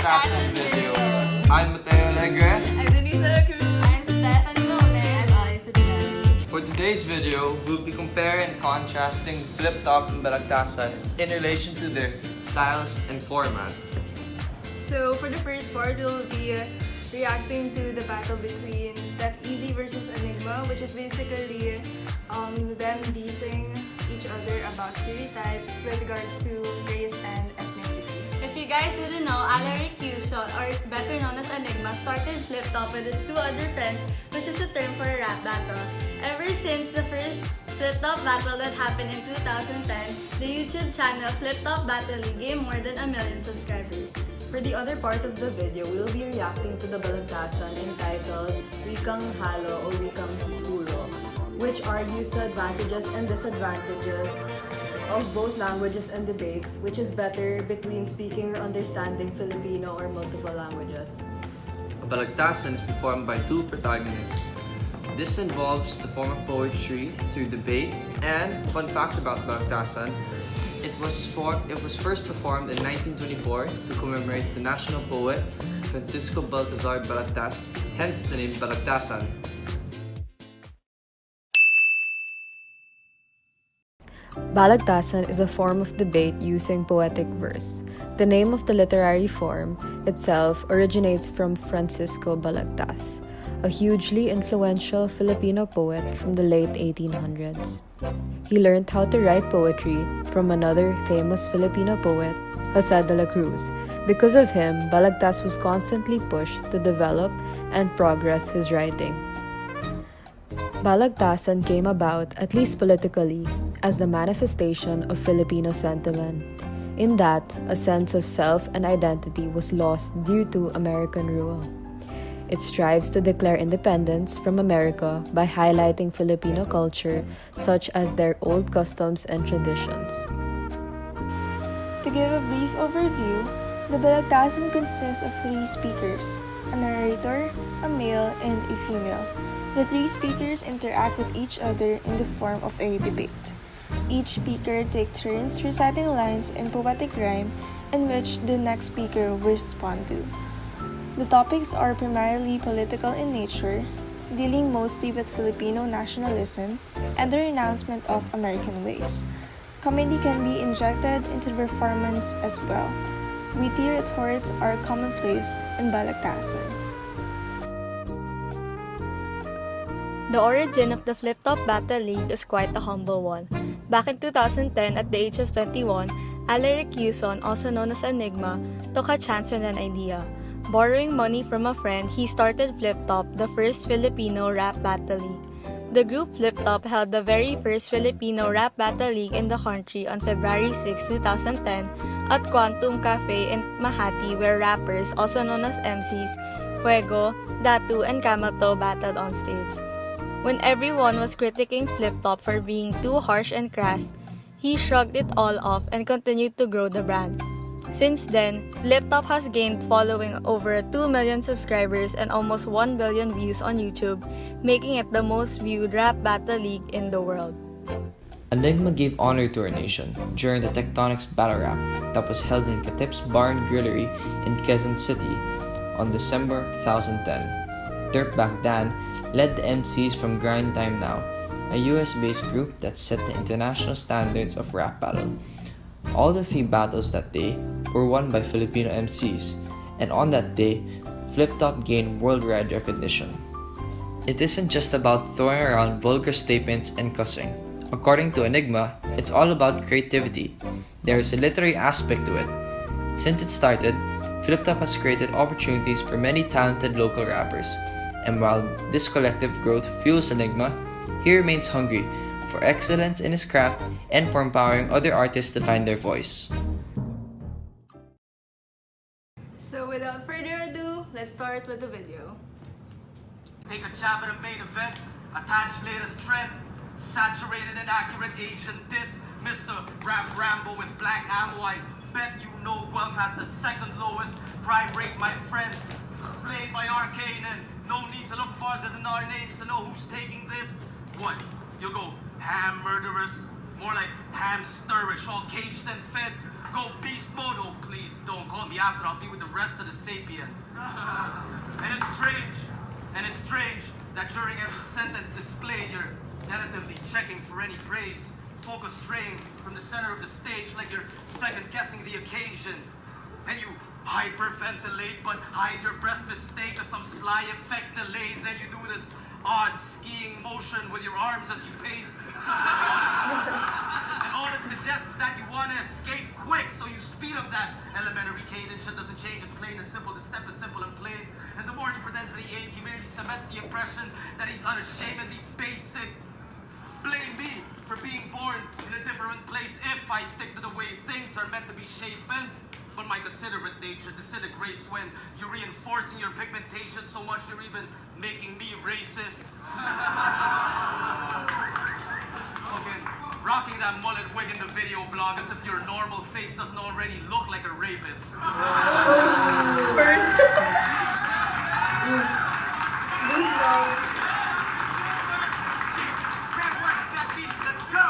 Balagtasan videos. I'm Mateo Alegre. I'm Denise Cruz. I'm Stephanie Mone. I'm Alisa Dinelli. For today's video, we'll be comparing and contrasting Fliptop and Balagtasan in relation to their styles and format. So for the first part, we'll be reacting to the battle between Steph Easy versus Enigma, which is basically them dissing each other about stereotypes with regards to race and ethnicity. If you guys didn't know, Alaric Yuson, or better known as Enigma, started Fliptop with his two other friends, which is a term for a rap battle. Ever since the first Fliptop battle that happened in 2010, the YouTube channel Fliptop Battle League gained more than 1 million subscribers. For the other part of the video, we'll be reacting to the Balagtasan entitled Wikang Halo o Wikang Puro, which argues the advantages and disadvantages of both languages and debates, which is better between speaking or understanding Filipino or multiple languages. Balagtasan is performed by two protagonists. This involves the form of poetry through debate, and fun fact about Balagtasan, it was first performed in 1924 to commemorate the national poet Francisco Baltazar Balagtas, hence the name Balagtasan. Balagtasan is a form of debate using poetic verse. The name of the literary form itself originates from Francisco Balagtas, a hugely influential Filipino poet from the late 1800s. He learned how to write poetry from another famous Filipino poet, Jose de la Cruz. Because of him, Balagtas was constantly pushed to develop and progress his writing. Balagtasan came about, at least politically, as the manifestation of Filipino sentiment, in that a sense of self and identity was lost due to American rule. It strives to declare independence from America by highlighting Filipino culture, such as their old customs and traditions. To give a brief overview, the Balagtasan consists of 3 speakers, a narrator, a male, and a female. The 3 speakers interact with each other in the form of a debate. Each speaker takes turns reciting lines in poetic rhyme in which the next speaker will respond to. The topics are primarily political in nature, dealing mostly with Filipino nationalism and the renouncement of American ways. Comedy can be injected into the performance as well. Witty retorts are commonplace in Balagtasan. The origin of the Fliptop Battle League is quite a humble one. Back in 2010, at the age of 21, Alaric Yuson, also known as Enigma, took a chance on an idea. Borrowing money from a friend, he started Fliptop, the first Filipino rap battle league. The group Fliptop held the very first Filipino rap battle league in the country on February 6, 2010 at Quantum Cafe in Makati, where rappers, also known as MCs, Fuego, Datu, and Kamato battled on stage. When everyone was critiquing Fliptop for being too harsh and crass, he shrugged it all off and continued to grow the brand. Since then, Fliptop has gained following over 2 million subscribers and almost 1 billion views on YouTube, making it the most viewed rap battle league in the world. Enigma gave honor to our nation during the Tectonics Battle Rap that was held in Katip's Bar and Grillery in Quezon City on December 2010. Dirtbag Dan led the MCs from Grind Time Now, a US-based group that set the international standards of rap battle. All the 3 battles that day were won by Filipino MCs, and on that day, Fliptop gained worldwide recognition. It isn't just about throwing around vulgar statements and cussing. According to Enigma, it's all about creativity. There is a literary aspect to it. Since it started, Fliptop has created opportunities for many talented local rappers, and while this collective growth fuels Enigma, he remains hungry for excellence in his craft and for empowering other artists to find their voice. So without further ado, let's start with the video. Take a jab at a main event, attach latest trend, saturated and accurate Asian diss, Mr. Rap Rambo with black ammo. I bet you know Guelph has the second lowest crime rate, my friend. Slayed by Arcane, and no need to look farther than our names to know who's taking this. What? You'll go ham murderers? More like hamsterish, all caged and fed. Go beast mode. Oh, please don't call me after. I'll be with the rest of the sapiens. And it's strange that during every sentence displayed, you're tentatively checking for any praise. Focus straying from the center of the stage like you're second-guessing the occasion. And you hyperventilate, but hide your breath mistake as some sly effect delayed. Then you do this odd skiing motion with your arms as you pace. And all it suggests is that you want to escape quick, so you speed up that elementary cadence. Shit doesn't change, it's plain and simple. The step is simple and plain. And the more he pretends to the aid, he merely cements the impression that he's unashamedly basic. Blame me for being born in a different place if I stick to the way things are meant to be shapen. But my considerate nature disintegrates when you're reinforcing your pigmentation so much you're even making me racist. Okay, rocking that mullet wig in the video blog as if your normal face doesn't already look like a rapist. Let's go!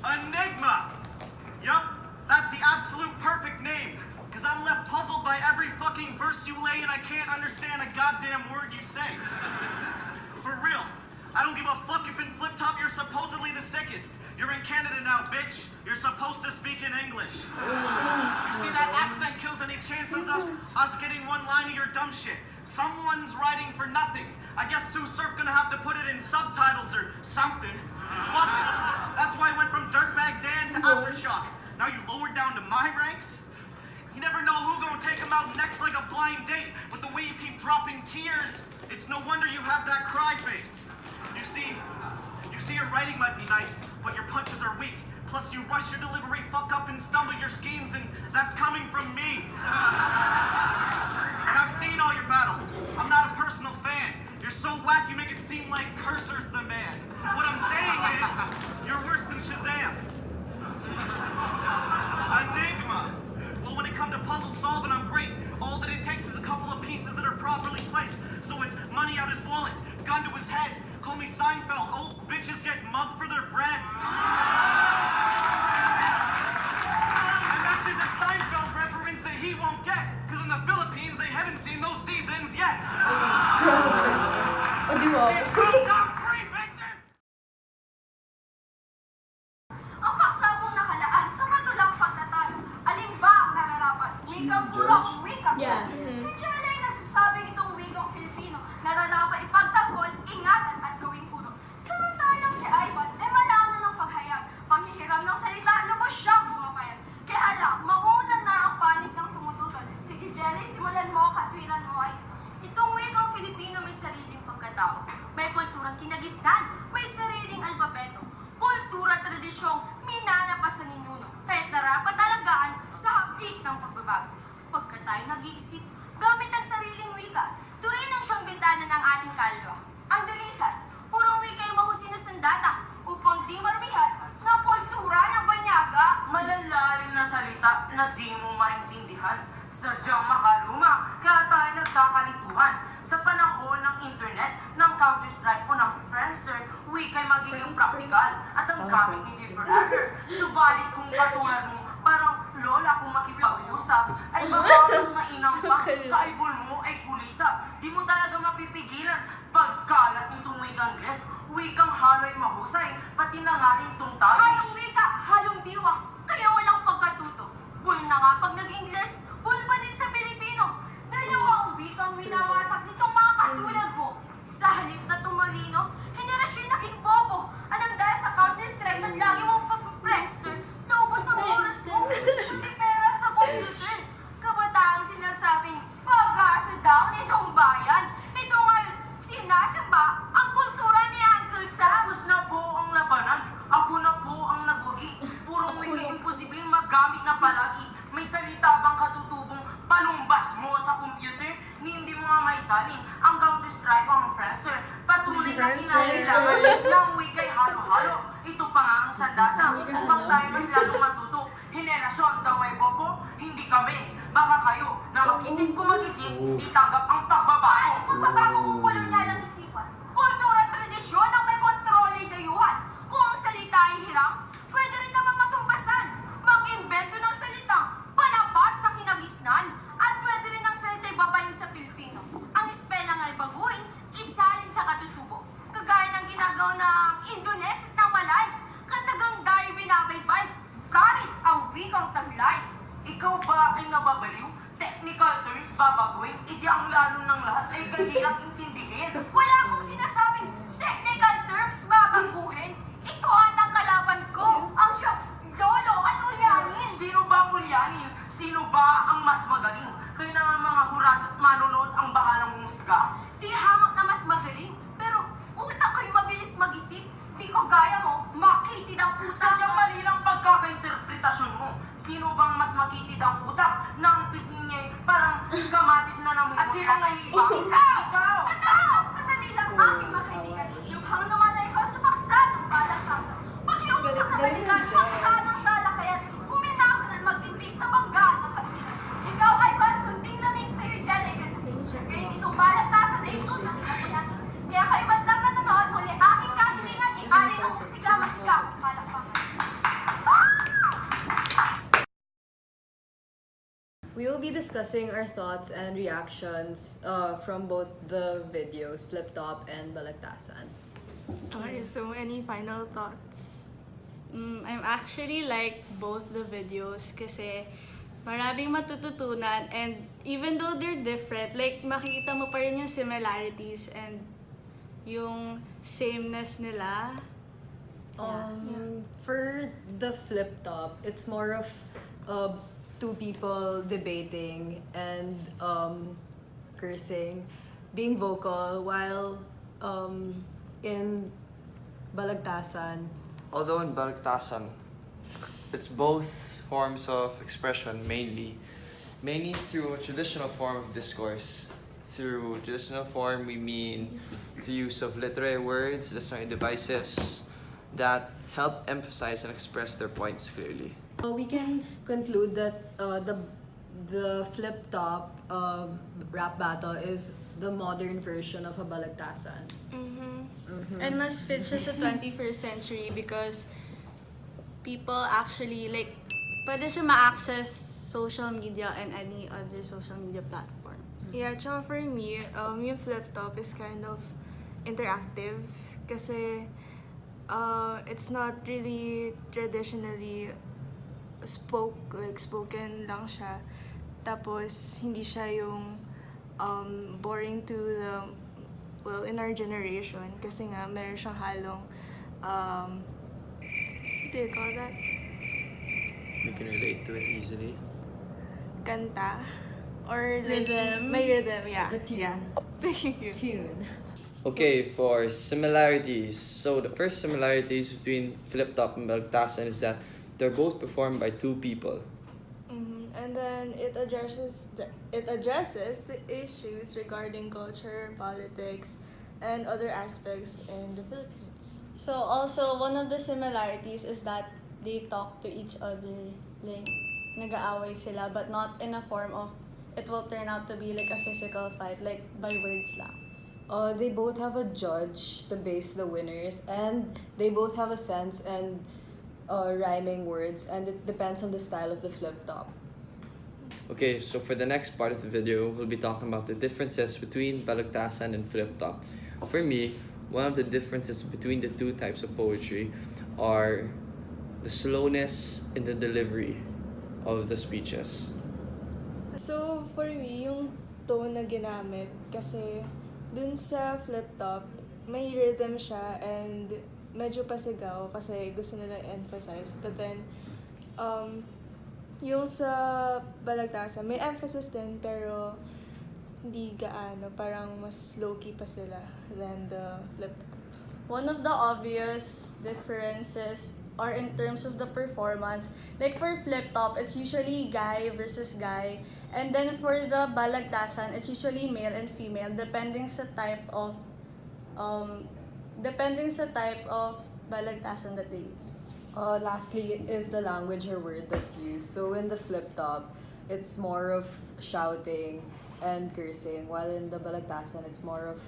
Enigma! Yup, that's the absolute perfect name. Because I'm left puzzled by every fucking verse you lay and I can't understand a goddamn word you say. For real. I don't give a fuck if in Fliptop you're supposedly the sickest. You're in Canada now, bitch. You're supposed to speak in English. You see, that accent kills any chances of us getting one line of your dumb shit. Someone's writing for nothing. I guess Sue Surf gonna have to put it in subtitles or something. Fuck it. That's why I went from Dirtbag Dan to Aftershock. Now you lowered down to my ranks? You never know who gonna take him out next like a blind date. But the way you keep dropping tears, it's no wonder you have that cry face. You see your writing might be nice, but your punches are weak. Plus you rush your delivery, fuck up and stumble your schemes, and that's coming from me. And I've seen all your battles. I'm not a personal fan. You're so whack you make it seem like Cursор's the man. What I'm saying is, you're worse than Shazam. Enigma. Well, when it comes to puzzle solving, I'm great. All that it takes is a couple of pieces that are properly placed. So it's money out his wallet, gun to his head. Call me Seinfeld, old bitches get mugged for their bread. And this is a Seinfeld reference that he won't get. Because in the Philippines, they haven't seen those seasons yet. See, it's called Tom Free, bitches! Ang paksa pong nakalaan sa matulang pagtatalo. Alin ba ang nararapat? Wikang puro o wikang Si Chela ay nagsasabing itong wikang Filipino nararapat ipagtanggol, ingatan at gawing puro. Samantalang si Ivan ay malaman ng paghayag. Paghihiram ng salita, lubos siyang bumapayag. Kaya hala, mauna na ang panig ng tumututol. Sige Jelly, simulan mo, katwiran mo ay ito. Itong wikang Filipino may sariling pagkatao. May kulturang kinagisnan, may sariling alpabeto. Kultura, tradisyong minana pa sa ninuno. Kaya dapat talagaan sa hapik ng pagbabago. Pagka tayo nag-iisip, gamit ang sariling wika, turinan siyang bintana ng ating kalwa. Ang dalisan, purong wika ay mahusay na sandata upang di marmihan ng kultura ng banyaga. Malalalim na salita na di mo maintindihan. Sadyang makaluma, kaya tayo nagkakalituhan. Sa panahon ng internet, ng Counter-Strike o ng Friendster, wika'y magiging praktikal at ang gamit hindi forever. Subalit kung katulad mo, parang lola kung makipag-usap, ay baka mas mainang pa, kaibol mo ay kulisa. Di mo talaga mapipigilan pagkalat nitong wikang Ingles, wikang haloy mahusay, pati na nga rin itong tawis. Halong wika, halong diwa, kaya walang pagkatuto. Bull na nga pag nag-Ingles, bull pa din sa Pilipino. Dalawang wikang winawasak nitong mga katulad mo. Sa halip na tumarino, henerasyon naging bobo. Anong dahil sa Counter-Strike at lagi mong pa-Friendster, naubos ang oras mo. Pati pera sa computer. Kabataang sinasabing pag-asa daw nitong bayan. Ito ngayon, sinasamba ang kultura ni Uncle Sam. Tapos na po ang labanan, ako na po ang nagwagi. Purong wika imposible magamit na palagi. May salita bang katutubong palumbas mo sa computer? Hindi mo nga maisalin ang Counter-Strike o ang Friendster. Patunay na kinakailangan ng wika'y halo-halo. Ito pa nga ang sandata upang tayo mas lalong matuto. Henerasyon daw ay bobo, hindi kami. Baka kayo na makinig kung mag-isip, itanggap ang pagbabago. Paano pagbabago kung kolonyal ang isipan? Kultura at tradisyon ang may kontrol ay dayuhan. Indones at ng Malay. Katagang dayo binabaybay, gamit ang wikang taglay. Ikaw ba ay nababaliw? Technical terms babaguhin, idi ang lalo ng lahat ay kahirap intindihin. Wala akong sinasabing technical terms babaguhin. Ito ang kalaban ko, ang siyang lolo at ulyanin. Sino ba ang ulyanin? Sino ba ang mas magaling? Kayo na nga mga hurat at manunod ang bahalang humusga. Di hamak na mas magaling, pero utak ko'y mabilis mag-isip. Di ko gaya mo, makitid ang utak. Sadyang mali lang pagkakainterpretasyon mo. Sino bang mas makitid ang utak? Nang pisngi niya parang kamatis na namumula. At sino naiiba? Ikaw! Sandali lang, aking mga kaibigan. Lubhang lumalay ko sa paksa ng balagtasan. Pakiusap na balikan, paksa ng talakayan. Huminahon at magtimpi sa banggaan ng katinan. Ikaw ay ba't kunting lamig sa'yo dyan ay ganun. Ngayon itong balagtasan ay ito na tinapo natin. Kaya kayo ba't lang nanonood muli aking kahilingan, i-alin ang musikla masikaw. Palakpakan. We will be discussing our thoughts and reactions from both the videos, Fliptop and Balagtasan. Okay, so any final thoughts? I'm actually like both the videos kasi maraming matututunan, and even though they're different, like makikita mo pa rin yung similarities and yung sameness nila. For the Fliptop, it's more of two people debating and cursing, being vocal, while in Balagtasan, Although in Balagtasan, it's both forms of expression mainly through a traditional form of discourse. Through traditional form, we mean the use of literary words, literary devices that help emphasize and express their points clearly. we can conclude that the Fliptop rap battle is the modern version of a Balagtasan. And mas fit siya sa 21st century because people actually like pwede siya ma-access social media and any other social media platforms. Yeah, tsaka for me, yung Fliptop is kind of interactive kasi it's not really traditionally spoken lang siya. Tapos, hindi siya yung boring to the, well, in our generation. Kasi nga, meron siyang halong, what do you call that? We can relate to it easily. Kanta? Or like, Rhythm. may rhythm, yeah. The tune. Yeah. Thank you. Tune. Okay, for similarities. So the first similarities between Fliptop and Balagtasan is that they're both performed by two people. And then it addresses the issues regarding culture, politics, and other aspects in the Philippines. So also one of the similarities is that they talk to each other, like nag-aaway sila, but not in a form of it will turn out to be like a physical fight, like by words lang. They both have a judge to base the winners, and they both have a sense and rhyming words, and it depends on the style of the Fliptop. Okay, so for the next part of the video, we'll be talking about the differences between Balagtasan and Fliptop. For me, one of the differences between the two types of poetry are the slowness in the delivery of the speeches. So, for me, yung tone na ginamit, kasi dun sa Fliptop, may rhythm siya and medyo pasigaw kasi gusto nila emphasize. But then, yung sa Balagtasan, may emphasis din pero hindi gaano. Parang mas low-key pa sila than the Fliptop. One of the obvious differences are in terms of the performance. Like for Fliptop, it's usually guy versus guy. And then for the Balagtasan, it's usually male and female depending sa type of Balagtasan that they use. Lastly is the language or word that's used. So in the Fliptop, it's more of shouting and cursing, while in the Balagtasan, it's more of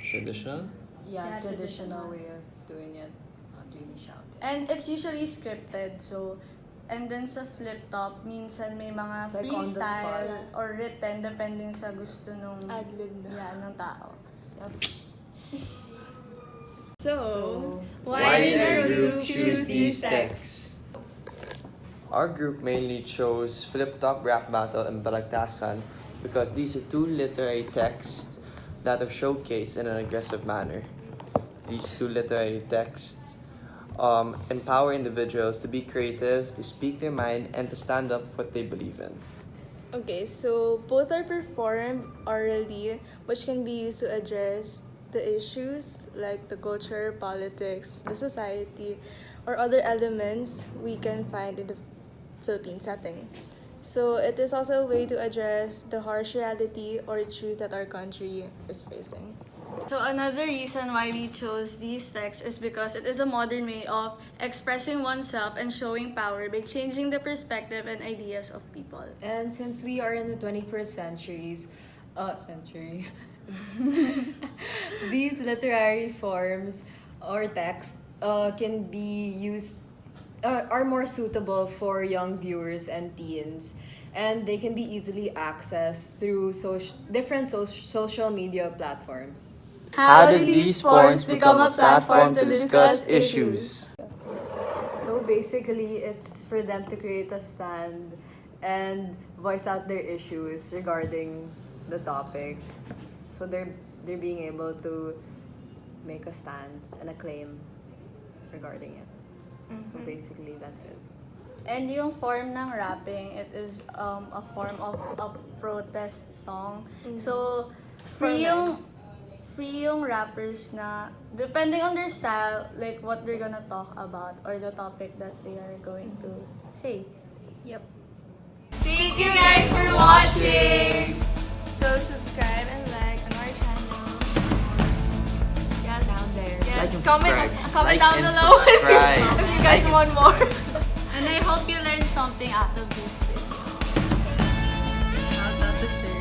Traditional? Yeah, traditional traditional. way of doing it, not really shouting. And it's usually scripted. So, and then sa Fliptop, minsan may mga Like on the freestyle spot. or written depending sa gusto nung Ad-lib na. yeah, ng tao. So, Why did our group choose these texts? Our group mainly chose Fliptop Rap Battle and Balagtasan because these are two literary texts that are showcased in an aggressive manner. These two literary texts empower individuals to be creative, to speak their mind, and to stand up for what they believe in. Okay, so both are performed orally, which can be used to address the issues like the culture, politics, the society, or other elements we can find in the Philippine setting. So it is also a way to address the harsh reality or truth that our country is facing. So another reason why we chose these texts is because it is a modern way of expressing oneself and showing power by changing the perspective and ideas of people. And since we are in the 21st century, these literary forms or texts can be used, are more suitable for young viewers and teens, and they can be easily accessed through different social media platforms. How did these forms become a platform to discuss issues? So basically, it's for them to create a stand and voice out their issues regarding the topic. So they're being able to make a stance and a claim regarding it. So basically, that's it. And yung form ng rapping, it is a form of a protest song. So, free yung rappers na, depending on their style, like what they're gonna talk about or the topic that they are going to say. Yep. Thank you guys for watching! So subscribe and like on our channel. Yes. Down there. Yes. Like and comment subscribe. Like down and below subscribe. if you guys Like and want more. And I hope you learned something out of this video. Not the sir.